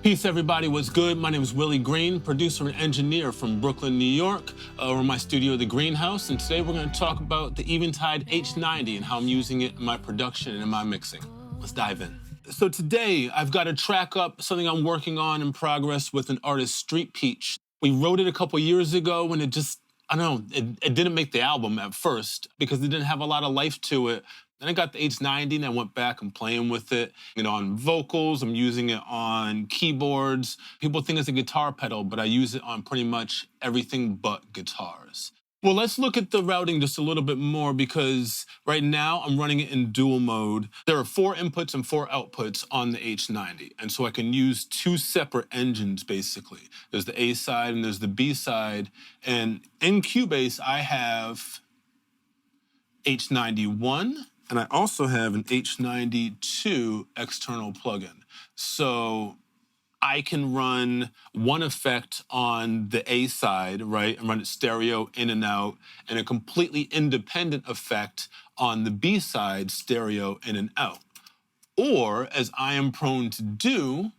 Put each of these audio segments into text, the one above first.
Peace, everybody. What's good? My name is Willie Green, producer and engineer from Brooklyn, New York. We're in my studio, The Greenhouse, and today we're going to talk about the Eventide H90 and how I'm using it in my production and in my mixing. Let's dive in. So today, I've got a track up, something I'm working on in progress with an artist, Street Peach. We wrote it a couple years ago when it just, I don't know, it didn't make the album at first because it didn't have a lot of life to it. Then I got the H90 and I went back and playing with it, on vocals. I'm using it on keyboards. People think it's a guitar pedal, but I use it on pretty much everything but guitars. Well, let's look at the routing just a little bit more because right now I'm running it in dual mode. There are 4 inputs and 4 outputs on the H90. And so I can use 2 separate engines, basically. There's the A side and there's the B side. And in Cubase, I have H91. And I also have an H92 external plugin. So I can run one effect on the A side, right, and run it stereo in and out, and a completely independent effect on the B side, stereo in and out. Or, as I am prone to do,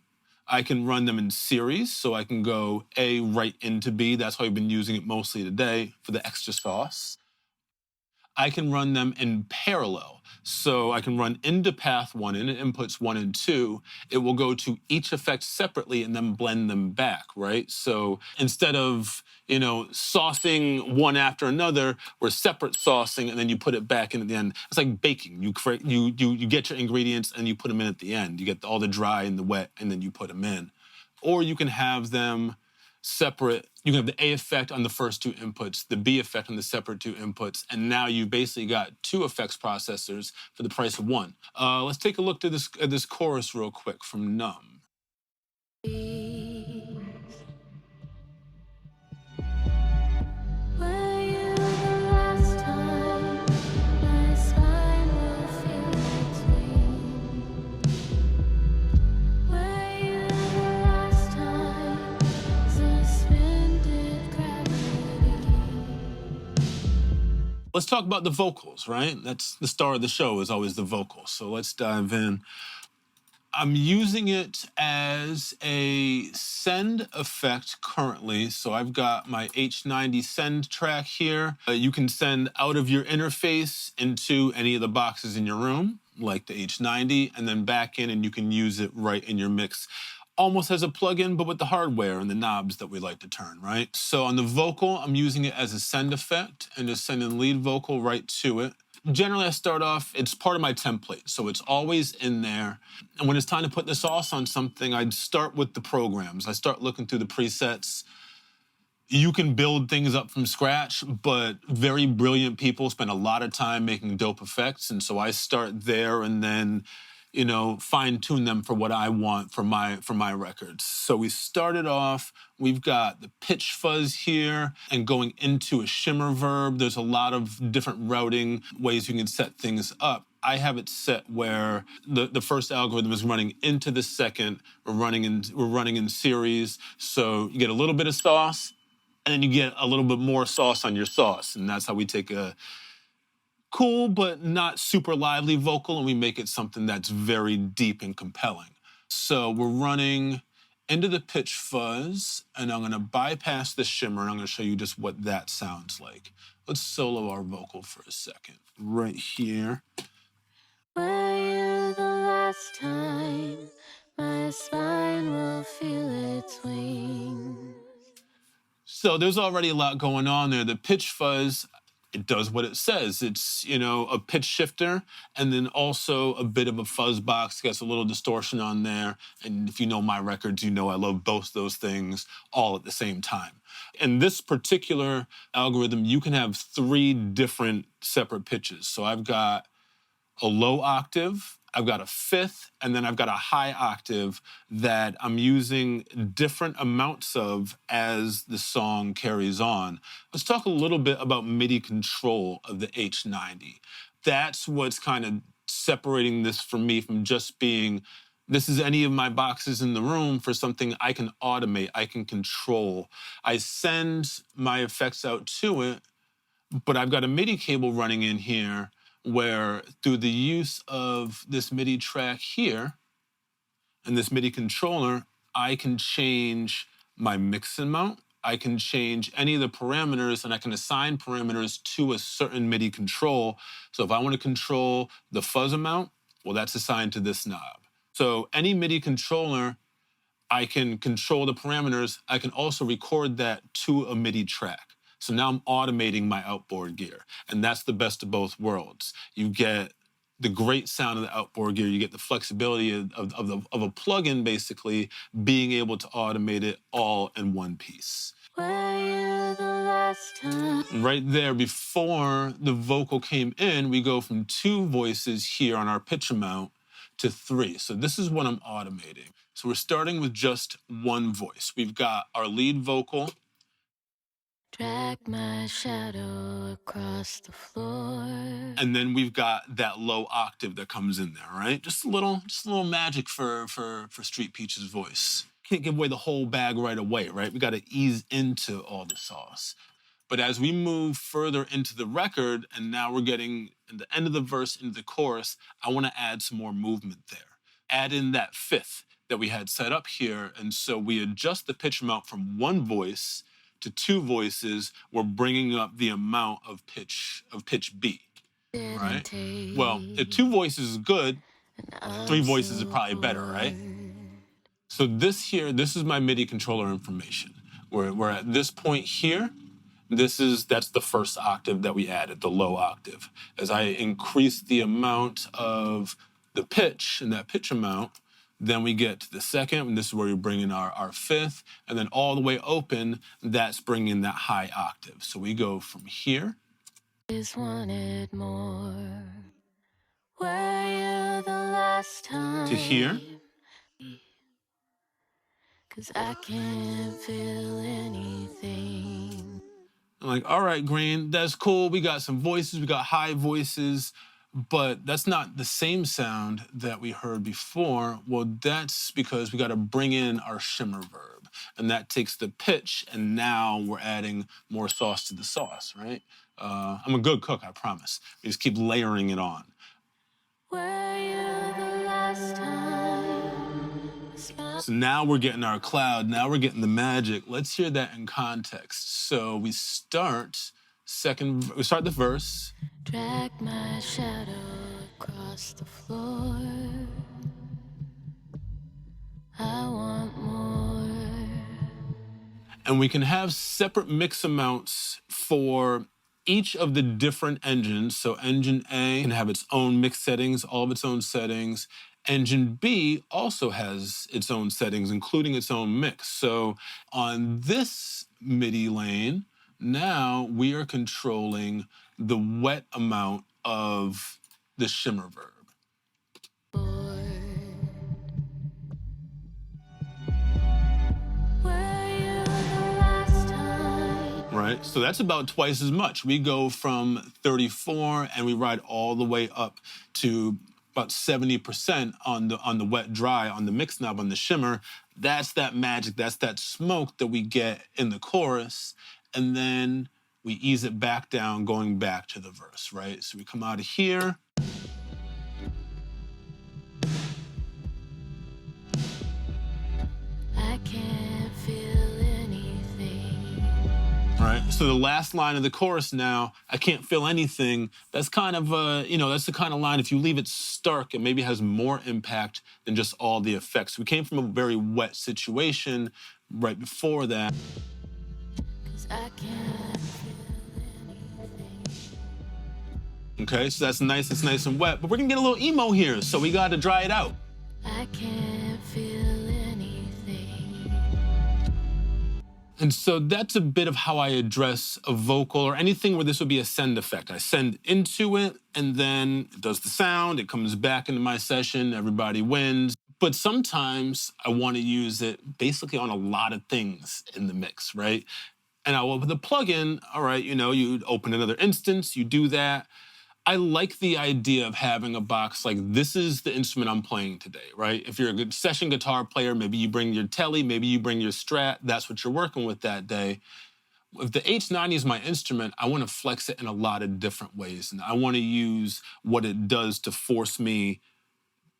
I can run them in series, so I can go A right into B. That's how I've been using it mostly today for the extra sauce. I can run them in parallel. So I can run into path 1 in inputs 1 and 2. It will go to each effect separately and then blend them back, right? So instead of, saucing one after another, we're separate saucing and then you put it back in at the end. It's like baking. You get your ingredients and you put them in at the end. You get all the dry and the wet and then you put them in. Or you can have them separate. You can have the A effect on the first 2 inputs, the B effect on the separate 2 inputs, and now you basically got 2 effects processors for the price of 1. Let's take a look at this chorus real quick from Numb. Let's talk about the vocals, right? That's the star of the show, is always the vocals. So let's dive in. I'm using it as a send effect currently. So I've got my H90 send track here. You can send out of your interface into any of the boxes in your room, like the H90, and then back in, and you can use it right in your mix. Almost as a plugin, but with the hardware and the knobs that we like to turn, right? So on the vocal, I'm using it as a send effect and just sending lead vocal right to it. Generally, I start off, it's part of my template, so it's always in there. And when it's time to put the sauce on something, I'd start with the programs. I start looking through the presets. You can build things up from scratch, but very brilliant people spend a lot of time making dope effects, and so I start there and then fine-tune them for what I want for my records. So we started off, we've got the PitchFuzz here, and going into a ShimmerVerb, there's a lot of different routing ways you can set things up. I have it set where the first algorithm is running into the second, we're running in series, so you get a little bit of sauce, and then you get a little bit more sauce on your sauce, and that's how we take a cool but not super lively vocal and we make it something that's very deep and compelling. So we're running into the PitchFuzz and I'm gonna bypass the shimmer and I'm gonna show you just what that sounds like. Let's solo our vocal for a second. Right here. Were you the last time my spine will feel its wings? So there's already a lot going on there. The PitchFuzz, it does what it says. It's, a pitch shifter and then also a bit of a fuzz box, gets a little distortion on there. And if you know my records, I love both those things all at the same time. In this particular algorithm, you can have 3 different separate pitches. So I've got a low octave, I've got a 5th, and then I've got a high octave that I'm using different amounts of as the song carries on. Let's talk a little bit about MIDI control of the H90. That's what's kind of separating this for me from just being, this is any of my boxes in the room, for something I can automate, I can control. I send my effects out to it, but I've got a MIDI cable running in here where through the use of this MIDI track here and this MIDI controller, I can change my mix amount. I can change any of the parameters, and I can assign parameters to a certain MIDI control. So if I want to control the fuzz amount, well, that's assigned to this knob. So any MIDI controller, I can control the parameters. I can also record that to a MIDI track. So now I'm automating my outboard gear, and that's the best of both worlds. You get the great sound of the outboard gear, you get the flexibility of a plugin, basically being able to automate it all in one piece. Right there, before the vocal came in, we go from 2 voices here on our pitch amount to 3. So this is what I'm automating. So we're starting with just 1 voice. We've got our lead vocal. Drag my shadow across the floor. And then we've got that low octave that comes in there, right? Just a little magic for Street Peach's voice. Can't give away the whole bag right away, right? We got to ease into all the sauce. But as we move further into the record, and now we're getting at the end of the verse into the chorus, I want to add some more movement there. Add in that 5th that we had set up here, and so we adjust the pitch amount from 1 voice to 2 voices. We're bringing up the amount of pitch B, right? Well, if 2 voices is good, 3 voices is probably better, right? So this is my MIDI controller information. We're at this point here. That's the first octave that we added, the low octave. As I increase the amount of the pitch and that pitch amount, then we get to the second, and this is where we bring in our 5th, and then all the way open, that's bringing that high octave. So we go from here Wanted more. Were you the last time? to here. 'Cause I can't feel anything. I'm like, all right, Green, that's cool. We got some voices, we got high voices, but that's not the same sound that we heard before. Well, that's because we got to bring in our ShimmerVerb, and that takes the pitch, and now we're adding more sauce to the sauce, right? I'm a good cook, I promise. We just keep layering it on. Were you the last time? So now we're getting our cloud, now we're getting the magic. Let's hear that in context. So we start the verse. Drag my shadow across the floor. I want more. And we can have separate mix amounts for each of the different engines. So engine A can have its own mix settings, all of its own settings. Engine B also has its own settings, including its own mix. So on this MIDI lane, now we are controlling the wet amount of the ShimmerVerb. Right, so that's about twice as much. We go from 34 and we ride all the way up to about 70% on the wet dry, on the mix knob, on the shimmer. That's that magic, that's that smoke that we get in the chorus. And then we ease it back down, going back to the verse, right? So we come out of here. I can't feel anything. Right, so the last line of the chorus now, I can't feel anything. That's kind of, that's the kind of line, if you leave it stark, it maybe has more impact than just all the effects. We came from a very wet situation right before that. 'Cause I can't feel anything. Okay, so that's nice and wet, but we're gonna get a little emo here, so we gotta dry it out. I can't feel anything. And so that's a bit of how I address a vocal or anything where this would be a send effect. I send into it, and then it does the sound, it comes back into my session, everybody wins. But sometimes I want to use it basically on a lot of things in the mix, right? And with a plugin, all right, you open another instance, you do that. I like the idea of having a box like, this is the instrument I'm playing today, right? If you're a good session guitar player, maybe you bring your Tele, maybe you bring your Strat, that's what you're working with that day. If the H90 is my instrument, I want to flex it in a lot of different ways. And I want to use what it does to force me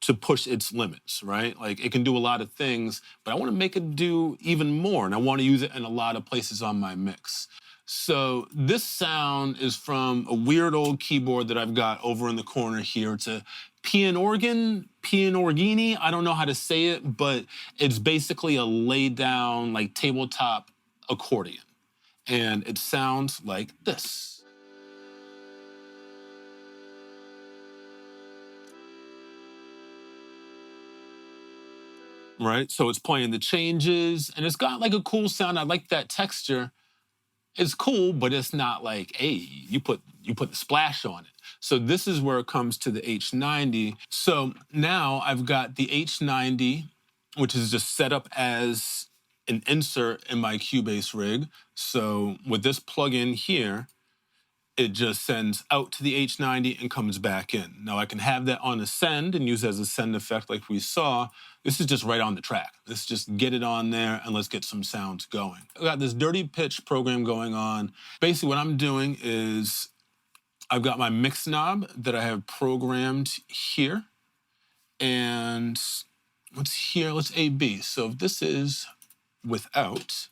to push its limits, right? Like it can do a lot of things, but I want to make it do even more, and I want to use it in a lot of places on my mix. So this sound is from a weird old keyboard that I've got over in the corner here. It's a Pianorgini. I don't know how to say it, but it's basically a laid down, like tabletop accordion. And it sounds like this. Right? So it's playing the changes, and it's got like a cool sound. I like that texture. It's cool, but it's not like, hey, you put the splash on it. So this is where it comes to the H90. So now I've got the H90, which is just set up as an insert in my Cubase rig. So with this plugin here, it just sends out to the H90 and comes back in. Now I can have that on a send and use it as a send effect like we saw. This is just right on the track. Let's just get it on there and let's get some sounds going. I've got this dirty pitch program going on. Basically what I'm doing is I've got my mix knob that I have programmed here. And what's here? Let's A-B. So if this is without,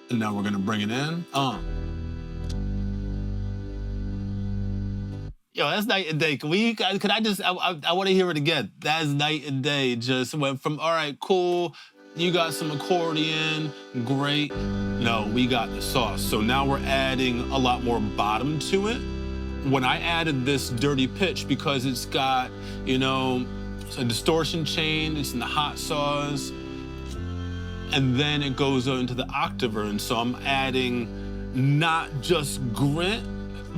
and now we're gonna bring it in. Yo, that's night and day. Could I just, I wanna hear it again. That's night and day. Just went from, all right, cool, you got some accordion, great. No, we got the sauce. So now we're adding a lot more bottom to it. When I added this dirty pitch, because it's got, you know, a distortion chain, it's in the hot saws, and then it goes into the octaver, and so I'm adding not just grit,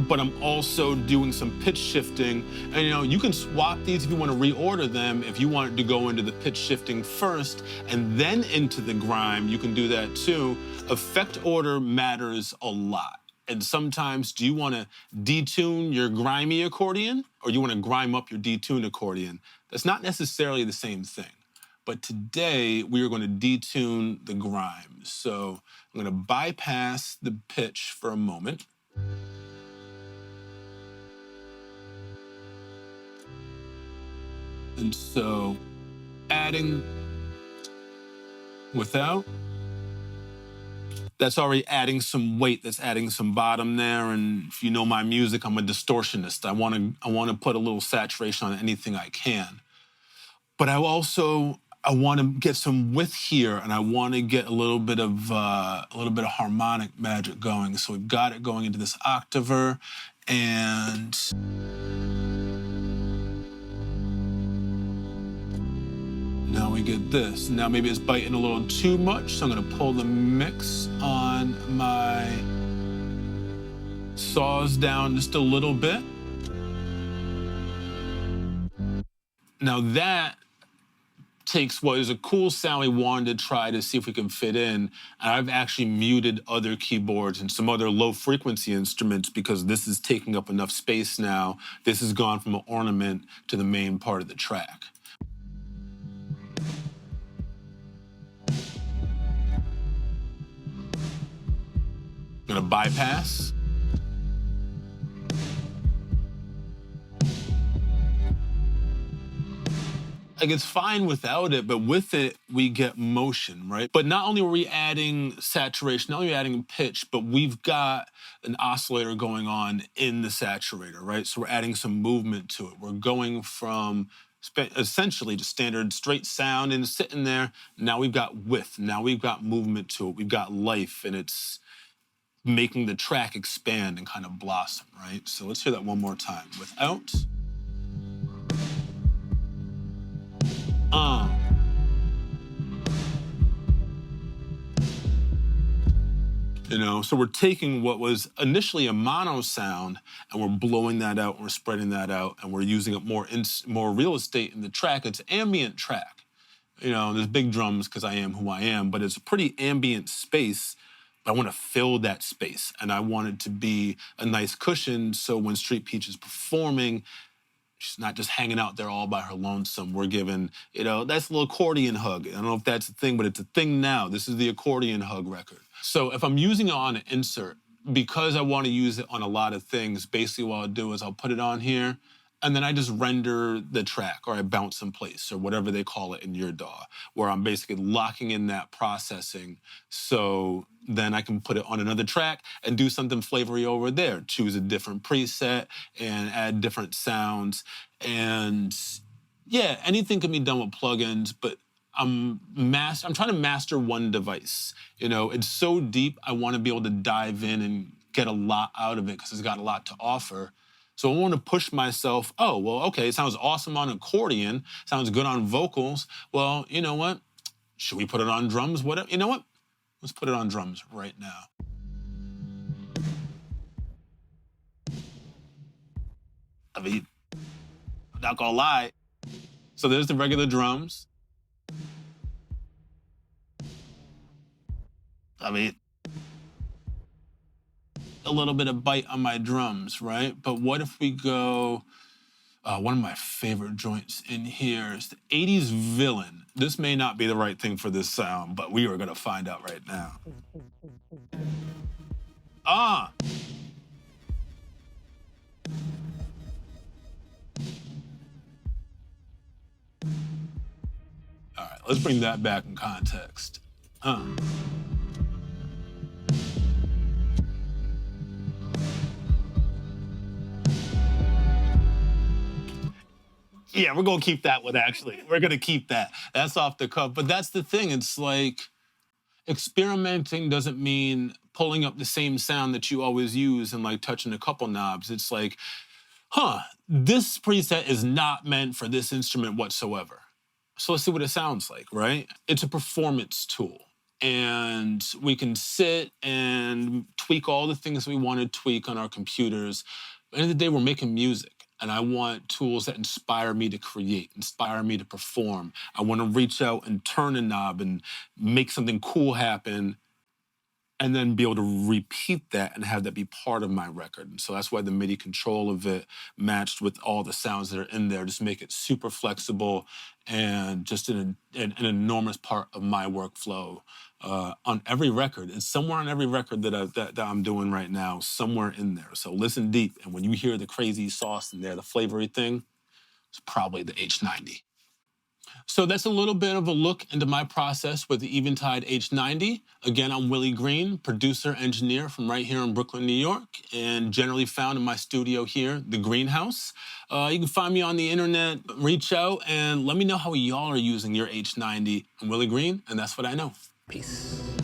but I'm also doing some pitch shifting. And you know, you can swap these if you want to reorder them. If you want it to go into the pitch shifting first and then into the grime, you can do that too. Effect order matters a lot. And sometimes, do you want to detune your grimy accordion, or you want to grime up your detuned accordion? That's not necessarily the same thing. But today, we are going to detune the grime. So I'm going to bypass the pitch for a moment. And so adding without, that's already adding some weight, that's adding some bottom there. And if you know my music, I'm a distortionist. I want to put a little saturation on anything I can. But I want to get some width here, and I want to get a little bit of harmonic magic going. So we've got it going into this octaver, and now we get this. Now maybe it's biting a little too much, so I'm going to pull the mix on my saws down just a little bit. Now that takes what is a cool sound we wanted to try to see if we can fit in. And I've actually muted other keyboards and some other low frequency instruments because this is taking up enough space now. This has gone from an ornament to the main part of the track. I'm gonna bypass. Like, it's fine without it, but with it, we get motion, right? But not only are we adding saturation, not only are we adding pitch, but we've got an oscillator going on in the saturator, right? So we're adding some movement to it. We're going from essentially just standard straight sound and sitting there. Now we've got width. Now we've got movement to it. We've got life, and it's making the track expand and kind of blossom, right? So let's hear that one more time. Without. You know, so we're taking what was initially a mono sound and we're blowing that out, and we're spreading that out, and we're using up more real estate in the track. It's an ambient track. You know, there's big drums because I am who I am, but it's a pretty ambient space. But I want to fill that space, and I want it to be a nice cushion, so when Street Peach is performing, she's not just hanging out there all by her lonesome. We're giving, you know, that's a little accordion hug. I don't know if that's a thing, but it's a thing now. This is the accordion hug record. So if I'm using it on an insert, because I want to use it on a lot of things, basically what I'll do is I'll put it on here, and then I just render the track, or I bounce in place, or whatever they call it in your DAW, where I'm basically locking in that processing, so then I can put it on another track and do something flavory over there, choose a different preset and add different sounds. And yeah, anything can be done with plugins, but I'm trying to master one device. You know, it's so deep, I want to be able to dive in and get a lot out of it because it's got a lot to offer. So I want to push myself. Oh, well, okay, it sounds awesome on accordion, sounds good on vocals. Well, you know what? Should we put it on drums? Whatever. You know what? Let's put it on drums right now. I mean, I'm not gonna lie. So there's the regular drums. I mean, a little bit of bite on my drums, right? But what if we go, one of my favorite joints in here is the 80s Villain. This may not be the right thing for this sound, but we are gonna find out right now. Ah! All right, let's bring that back in context. Yeah, we're gonna keep that one, actually. We're gonna keep that. That's off the cuff. But that's the thing, it's like, experimenting doesn't mean pulling up the same sound that you always use and like touching a couple knobs. It's like, this preset is not meant for this instrument whatsoever. So let's see what it sounds like, right? It's a performance tool. And we can sit and tweak all the things we want to tweak on our computers. At the end of the day, we're making music. And I want tools that inspire me to create, inspire me to perform. I want to reach out and turn a knob and make something cool happen, and then be able to repeat that and have that be part of my record. And so that's why the MIDI control of it matched with all the sounds that are in there, just make it super flexible and just an enormous part of my workflow on every record. It's somewhere on every record that I'm doing right now, somewhere in there. So listen deep, and when you hear the crazy sauce in there, the flavory thing, it's probably the H90. So that's a little bit of a look into my process with the Eventide H90. Again, I'm Willie Green, producer, engineer from right here in Brooklyn, New York, and generally found in my studio here, the Greenhouse. You can find me on the internet, reach out, and let me know how y'all are using your H90. I'm Willie Green, and that's what I know. Peace.